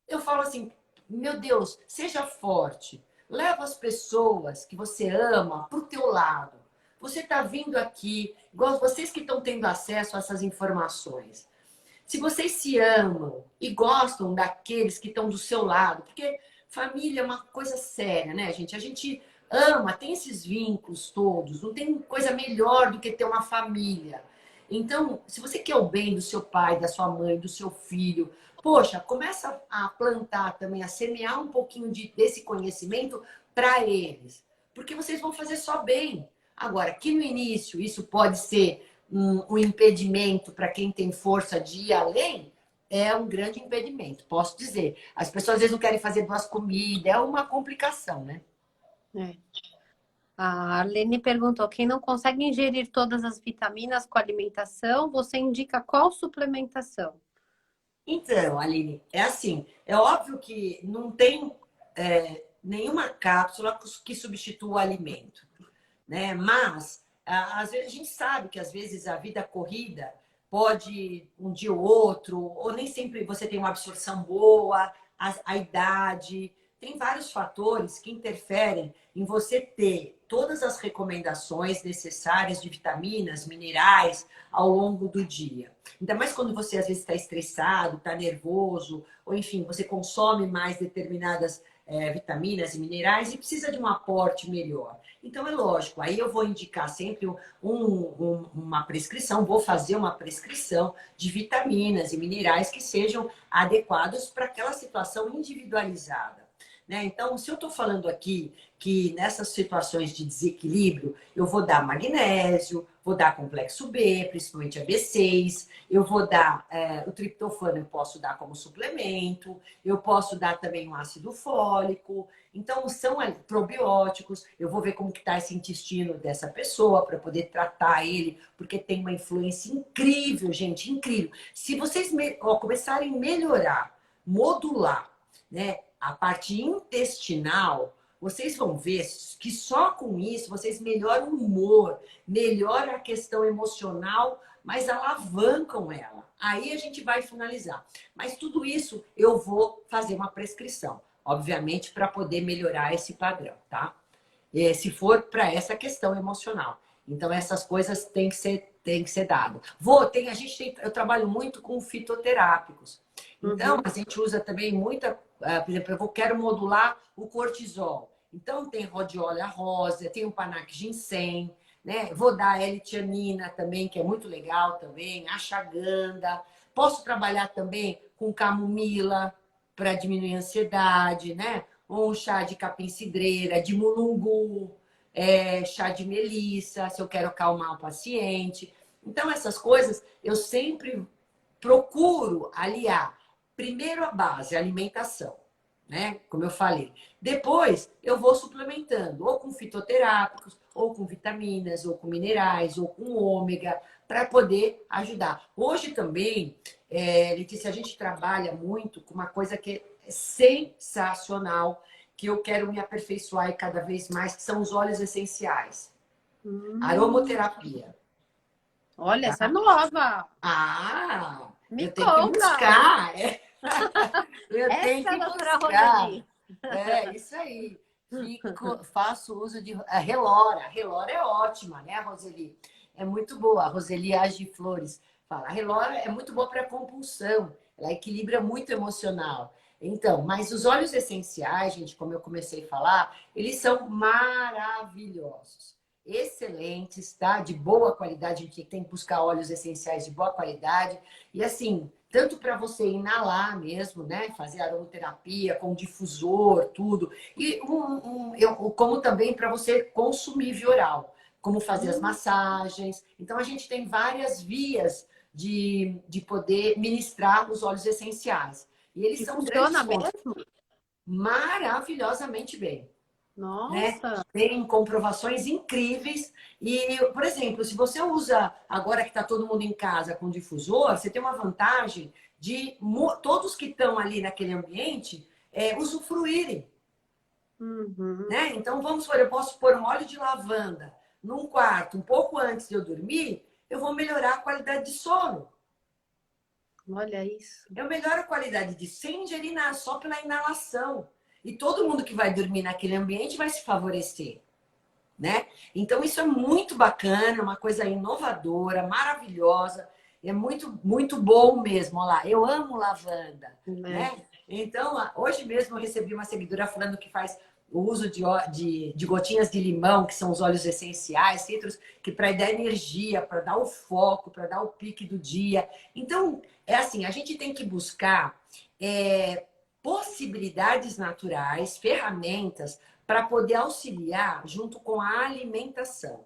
Eu falo assim, meu Deus, seja forte. Leva as pessoas que você ama para o teu lado. Você está vindo aqui, igual vocês que estão tendo acesso a essas informações. Se vocês se amam e gostam daqueles que estão do seu lado, porque família é uma coisa séria, né, gente? A gente ama, tem esses vínculos todos, não tem coisa melhor do que ter uma família. Então, se você quer o bem do seu pai, da sua mãe, do seu filho, poxa, começa a plantar também, a semear um pouquinho desse conhecimento para eles. Porque vocês vão fazer só bem. Agora, que no início isso pode ser um impedimento para quem tem força de ir além, é um grande impedimento, posso dizer. As pessoas às vezes não querem fazer duas comidas, é uma complicação, né? A Arlene perguntou, quem não consegue ingerir todas as vitaminas com alimentação, você indica qual suplementação? Então, Aline, é assim, é óbvio que não tem nenhuma cápsula que substitua o alimento, né? Mas, às vezes, a gente sabe que às vezes a vida corrida pode um dia ou outro, ou nem sempre você tem uma absorção boa, a idade, tem vários fatores que interferem em você ter todas as recomendações necessárias de vitaminas, minerais ao longo do dia. Ainda mais quando você às vezes está estressado, está nervoso, ou enfim, você consome mais determinadas vitaminas e minerais e precisa de um aporte melhor. Então, é lógico, aí eu vou indicar sempre uma prescrição, vou fazer uma prescrição de vitaminas e minerais que sejam adequados para aquela situação individualizada. Né? Então, se eu estou falando aqui que nessas situações de desequilíbrio, eu vou dar magnésio, vou dar complexo B, principalmente a B6, eu vou dar o triptofano, eu posso dar como suplemento, eu posso dar também um ácido fólico. Então, são probióticos, eu vou ver como que está esse intestino dessa pessoa para poder tratar ele, porque tem uma influência incrível, gente, incrível. Se vocês começarem a melhorar, modular, né, a parte intestinal, vocês vão ver que só com isso vocês melhoram o humor, melhoram a questão emocional, mas alavancam ela. Aí a gente vai finalizar. Mas tudo isso eu vou fazer uma prescrição, obviamente, para poder melhorar esse padrão, tá? Se for para essa questão emocional. Então, essas coisas têm que ser dado. Eu trabalho muito com fitoterápicos. Então, a gente usa também muita, por exemplo, eu quero modular o cortisol. Então, tem rhodiola rosa, tem o panac ginseng, né? Vou dar a L-tianina também, que é muito legal também, ashwagandha. Posso trabalhar também com camomila para diminuir a ansiedade, né? Ou um chá de capim-cidreira, de mulungu, chá de melissa, se eu quero acalmar o paciente. Então, essas coisas eu sempre procuro aliar. Primeiro a base, a alimentação, né? Como eu falei. Depois eu vou suplementando, ou com fitoterápicos, ou com vitaminas, ou com minerais, ou com ômega, para poder ajudar. Hoje também, Letícia, a gente trabalha muito com uma coisa que é sensacional, que eu quero me aperfeiçoar e cada vez mais, que são os óleos essenciais. Aromoterapia. Olha, essa é Tá? nova. Ah, Me eu tenho que conta. buscar. Eu tenho Essa é a que doutora buscar. Roseli. É, isso aí. Faço uso de relora. A relora é ótima, né, Roseli? É muito boa. A Roseli Age Flores fala. A relora é muito boa para compulsão. Ela equilibra muito o emocional. Então, mas os óleos essenciais, gente, como eu comecei a falar, eles são maravilhosos. Excelentes, tá? De boa qualidade. A gente tem que buscar óleos essenciais de boa qualidade. E assim, tanto para você inalar mesmo, né? Fazer aromaterapia com difusor, tudo. E como também para você consumir via oral, como fazer as massagens. Então, a gente tem várias vias de poder ministrar os óleos essenciais. E eles E são grandes funciona fontes, mesmo? maravilhosamente bem, né? Nossa. Tem comprovações incríveis. E, por exemplo, se você usa, agora que está todo mundo em casa com difusor, você tem uma vantagem de todos que estão ali naquele ambiente usufruírem. Uhum. Né? Então, vamos supor, eu posso pôr um óleo de lavanda num quarto um pouco antes de eu dormir, eu vou melhorar a qualidade de sono. Olha isso. Eu melhoro a qualidade de sem ingerir nada, só pela inalação. E todo mundo que vai dormir naquele ambiente vai se favorecer. Né? Então isso é muito bacana, uma coisa inovadora, mmaravilhosa, é muito bom mesmo. Olha lá, eu amo lavanda, É. né? Então hoje mesmo eu recebi uma seguidora falando que faz o uso de gotinhas de limão, que são os óleos essenciais, citros, que para dar energia, para dar o foco, para dar o pique do dia. Então é assim, a gente tem que buscar possibilidades naturais, ferramentas para poder auxiliar junto com a alimentação.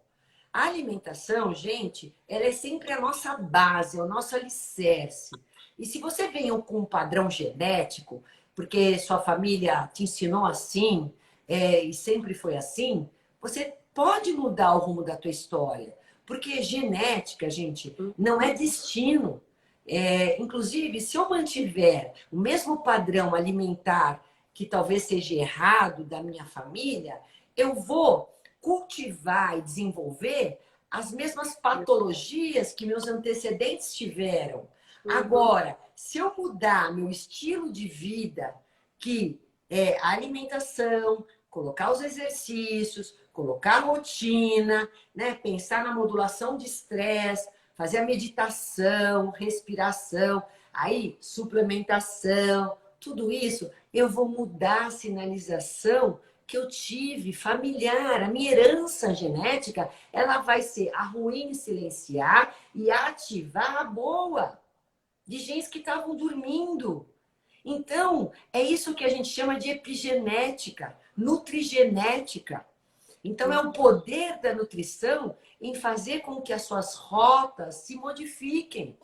A alimentação, gente, ela é sempre a nossa base, é o nosso alicerce. E se você vem com um padrão genético, porque sua família te ensinou assim, e sempre foi assim, você pode mudar o rumo da tua história. Porque genética, gente, não é destino. Inclusive, se eu mantiver o mesmo padrão alimentar que talvez seja errado da minha família, eu vou cultivar e desenvolver as mesmas patologias que meus antecedentes tiveram. Uhum. Agora, se eu mudar meu estilo de vida, que é a alimentação, colocar os exercícios, colocar a rotina, né? Pensar na modulação de estresse, fazer a meditação, respiração, aí suplementação, tudo isso, eu vou mudar a sinalização que eu tive familiar, a minha herança genética, ela vai ser a ruim silenciar e ativar a boa, de genes que estavam dormindo. Então, é isso que a gente chama de epigenética, nutrigenética. Então, é o poder da nutrição em fazer com que as suas rotas se modifiquem.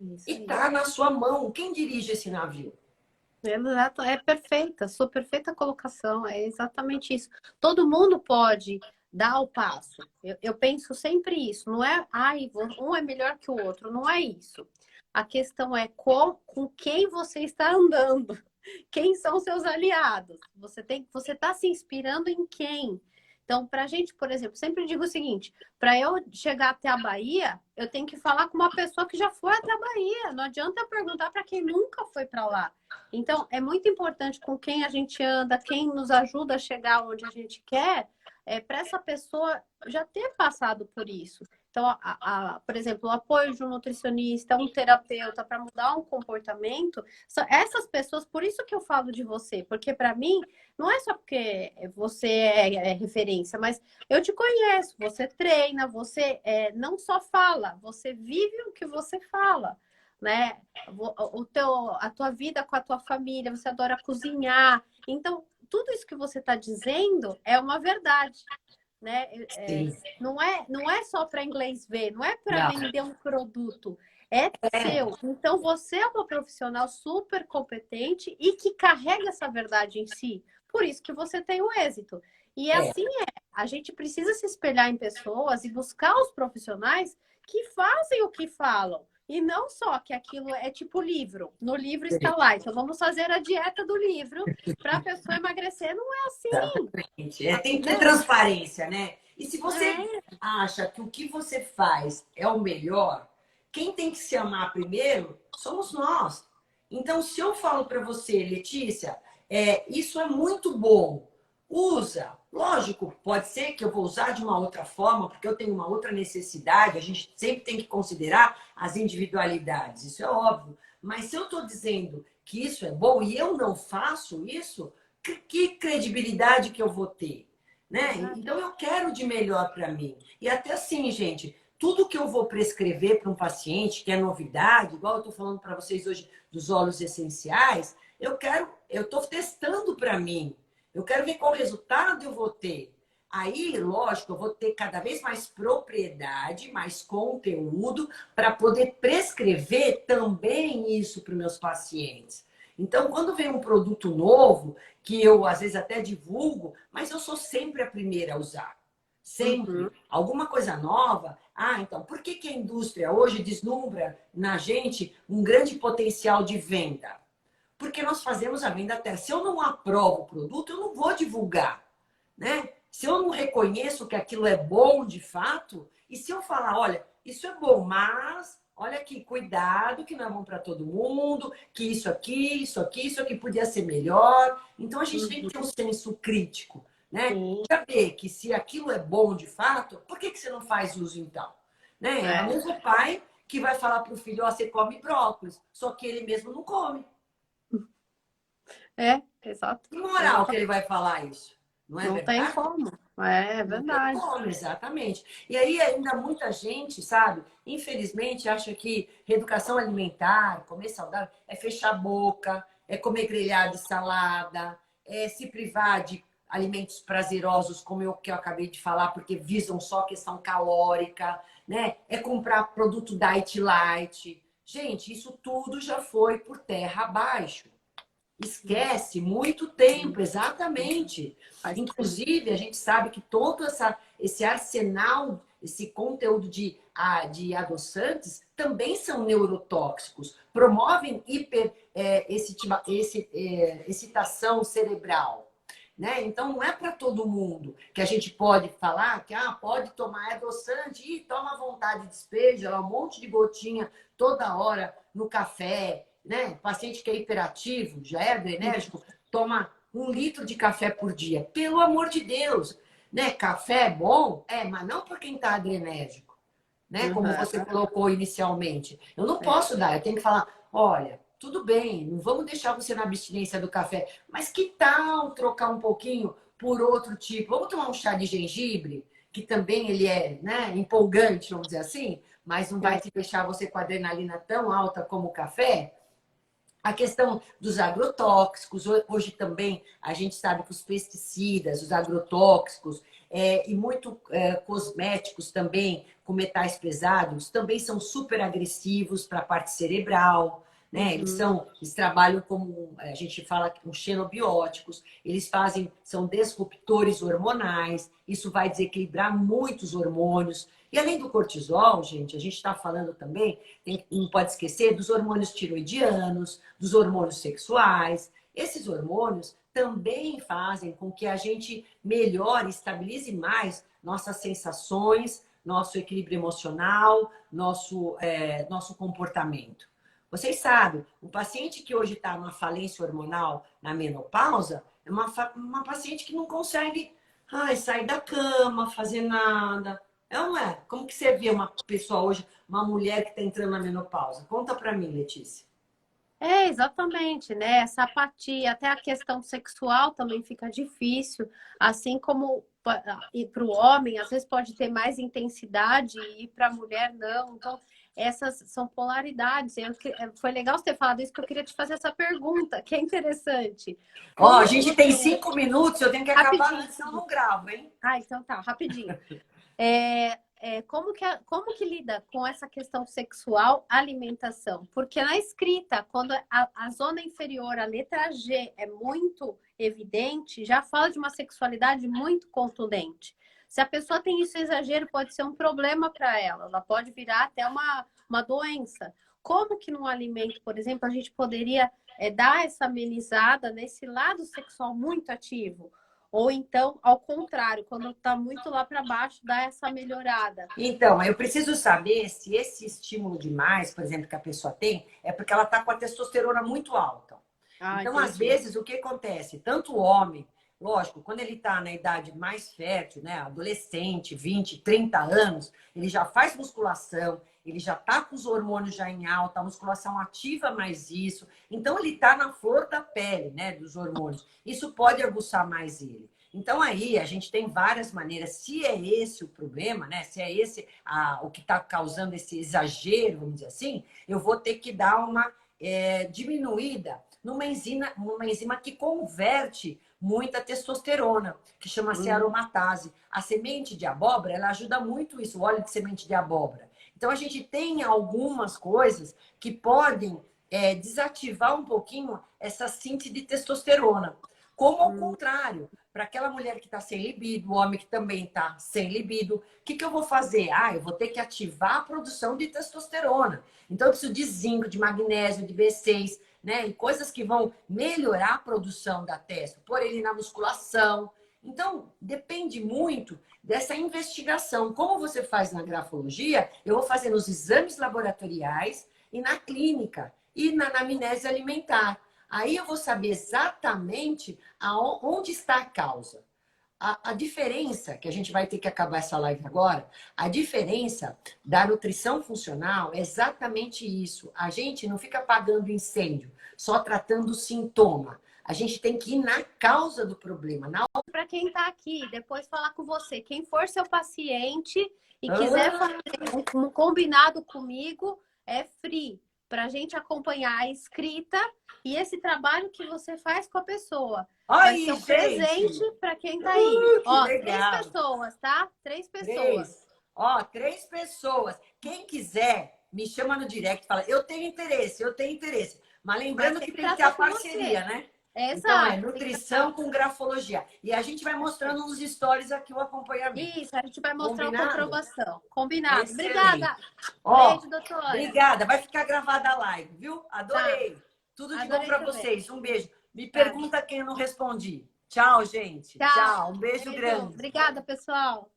Isso E aí. tá na sua mão. Quem dirige esse navio? Exato, é perfeita, sua perfeita colocação, é exatamente isso. Todo mundo pode dar o passo. Eu penso sempre isso, não é, ai, um é melhor que o outro, não é isso. A questão é com quem você está andando, quem são seus aliados. Você está se inspirando em quem? Então, para a gente, por exemplo, sempre digo o seguinte: para eu chegar até a Bahia, eu tenho que falar com uma pessoa que já foi até a Bahia. Não adianta eu perguntar para quem nunca foi para lá. Então, é muito importante com quem a gente anda, quem nos ajuda a chegar onde a gente quer, para essa pessoa já ter passado por isso. Então, por exemplo, o apoio de um nutricionista, um terapeuta para mudar um comportamento, são essas pessoas, por isso que eu falo de você, porque para mim, não é só porque você é referência, mas eu te conheço, você treina, você não só fala, você vive o que você fala, né? A tua vida com a tua família, você adora cozinhar. Então, tudo isso que você está dizendo é uma verdade, né? Sim. Não é só para inglês ver, não é para Não. vender um produto, é seu. Então, você é uma profissional super competente e que carrega essa verdade em si. Por isso que você tem o êxito. E É. assim a gente precisa se espelhar em pessoas e buscar os profissionais que fazem o que falam. E não só que aquilo é tipo livro. No livro está lá. Então, vamos fazer a dieta do livro para a pessoa emagrecer. Não é assim, Exatamente. Tem que ter né? transparência, né? E se você É, acha que o que você faz é o melhor, quem tem que se amar primeiro somos nós. Então, se eu falo para você, Letícia, isso é muito bom, usa. Lógico, pode ser que eu vou usar de uma outra forma, porque eu tenho uma outra necessidade, a gente sempre tem que considerar as individualidades, isso é óbvio. Mas se eu estou dizendo que isso é bom e eu não faço isso, que credibilidade que eu vou ter? Né? exato. Então eu quero de melhor para mim. E até assim, gente, tudo que eu vou prescrever para um paciente, que é novidade, igual eu estou falando para vocês hoje dos óleos essenciais, eu estou testando para mim. Eu quero ver qual resultado eu vou ter. Aí, lógico, eu vou ter cada vez mais propriedade, mais conteúdo para poder prescrever também isso para os meus pacientes. Então, quando vem um produto novo, que eu às vezes até divulgo, mas eu sou sempre a primeira a usar. Uhum. Sempre. Alguma coisa nova. Ah, então, por que a indústria hoje deslumbra na gente um grande potencial de venda? Porque nós fazemos a venda até. Se eu não aprovo o produto, eu não vou divulgar, né? Se eu não reconheço que aquilo é bom de fato, e se eu falar, olha, isso é bom, mas olha aqui, cuidado, que não é bom para todo mundo, que isso aqui podia ser melhor. Então a gente tem que Uhum. ter um senso crítico, né? Sim. Saber que se aquilo é bom de fato, por que você não faz uso então? Né? É o É, mesmo pai que vai falar para o filho, ó, você come brócolis, só que ele mesmo não come. exato. Que moral que ele Exatamente. vai falar isso? Não é Não tem verdade? como. É Não tem verdade. como, exatamente. E aí ainda muita gente, sabe, infelizmente acha que reeducação alimentar, comer saudável, é fechar a boca, é comer grelhado e salada, é se privar de alimentos prazerosos, como eu que eu acabei de falar, porque visam só a questão calórica, né? É comprar produto diet light. Gente, isso tudo já foi por terra abaixo. Esquece muito tempo, exatamente. Faz tempo. Inclusive, a gente sabe que todo esse arsenal, esse conteúdo de adoçantes também são neurotóxicos, promovem excitação cerebral. Né? Então, não é para todo mundo que a gente pode falar que pode tomar adoçante e toma à vontade, despeja lá um monte de gotinha toda hora no café, né? Paciente que é hiperativo, já é adrenérgico, toma 1 litro de café por dia. Pelo amor de Deus, né? Café é bom, mas não para quem está adrenérgico, né? Como Uhum. você colocou inicialmente. Eu não É. posso dar, eu tenho que falar, olha, tudo bem, não vamos deixar você na abstinência do café, mas que tal trocar um pouquinho por outro tipo? Vamos tomar um chá de gengibre, que também ele é, né, empolgante, vamos dizer assim, mas não vai É. te deixar você com a adrenalina tão alta como o café? A questão dos agrotóxicos, hoje também a gente sabe que os pesticidas, os agrotóxicos e muito cosméticos também com metais pesados também são super agressivos para a parte cerebral, né? Uhum. Eles trabalham como a gente fala com xenobióticos, são disruptores hormonais, isso vai desequilibrar muitos hormônios. E além do cortisol, gente, a gente está falando também, não pode esquecer dos hormônios tiroidianos, dos hormônios sexuais. Esses hormônios também fazem com que a gente melhore, estabilize mais nossas sensações, nosso equilíbrio emocional, nosso comportamento. Vocês sabem, o paciente que hoje está numa falência hormonal na menopausa é uma paciente que não consegue sair da cama, fazer nada. É ou não é? Como que você vê uma pessoa hoje, uma mulher que está entrando na menopausa? Conta para mim, Letícia. É, exatamente, né? Essa apatia, até a questão sexual também fica difícil, assim como e para o homem, às vezes pode ter mais intensidade e para a mulher não. Então, essas são polaridades. Foi legal você ter falado isso, que eu queria te fazer essa pergunta, que é interessante. Ó, a Como que gente tem você... 5 minutos, eu tenho que acabar Rapidinho. antes, senão eu não gravo, hein? Ah, então tá, rapidinho. Como que lida com essa questão sexual, alimentação? Porque na escrita, quando a zona inferior, a letra G, é muito evidente, já fala de uma sexualidade muito contundente. Se a pessoa tem isso exagero, pode ser um problema para ela. Ela pode virar até uma doença. Como que num alimento, por exemplo, a gente poderia dar essa amenizada nesse lado sexual muito ativo? Ou então, ao contrário, quando está muito lá para baixo, dá essa melhorada. Então, eu preciso saber se esse estímulo demais, por exemplo, que a pessoa tem, é porque ela está com a testosterona muito alta. Ah, Então, às entendi. vezes, o que acontece? Tanto o homem, lógico, quando ele está na idade mais fértil, né, adolescente, 20, 30 anos, ele já faz musculação, ele já está com os hormônios já em alta, a musculação ativa mais isso. Então, ele está na flor da pele, né, dos hormônios. Isso pode aguçar mais ele. Então, aí, a gente tem várias maneiras. Se é esse o problema, né, se é esse o que está causando esse exagero, vamos dizer assim, eu vou ter que dar uma diminuída numa enzima que converte muita testosterona, que chama-se aromatase. A semente de abóbora, ela ajuda muito isso, o óleo de semente de abóbora. Então, a gente tem algumas coisas que podem desativar um pouquinho essa síntese de testosterona. Como ao contrário, para aquela mulher que está sem libido, o homem que também está sem libido, o que eu vou fazer? Eu vou ter que ativar a produção de testosterona. Então, eu preciso de zinco, de magnésio, de B6, né? E coisas que vão melhorar a produção da testo, pôr ele na musculação. Então, depende muito dessa investigação. Como você faz na grafologia, eu vou fazer nos exames laboratoriais e na clínica e na anamnese alimentar. Aí eu vou saber exatamente onde está a causa. A diferença, que a gente vai ter que acabar essa live agora, a diferença da nutrição funcional é exatamente isso. A gente não fica apagando incêndio, só tratando o sintoma. A gente tem que ir na causa do problema. Para quem está aqui, depois falar com você. Quem for seu paciente e quiser fazer um combinado comigo, é free. Para a gente acompanhar a escrita e esse trabalho que você faz com a pessoa. Vai ser um presente para quem está aí. Ó, legal. 3 pessoas, tá? 3 pessoas. 3. 3 pessoas. Quem quiser, me chama no direct e fala, eu tenho interesse, eu tenho interesse. Mas lembrando que tem que ter a parceria, né? Exato. Então, é nutrição com grafologia. E a gente vai mostrando nos stories aqui o acompanhamento. Isso, a gente vai mostrar a comprovação. Combinado. Excelente. Obrigada. Beijo, doutora. Obrigada. Vai ficar gravada a live, viu? Adorei. Tá. Tudo de bom para vocês. Um beijo. Me pergunta quem eu não respondi. Tchau, gente. Tchau. Um beijo grande. Obrigada, pessoal.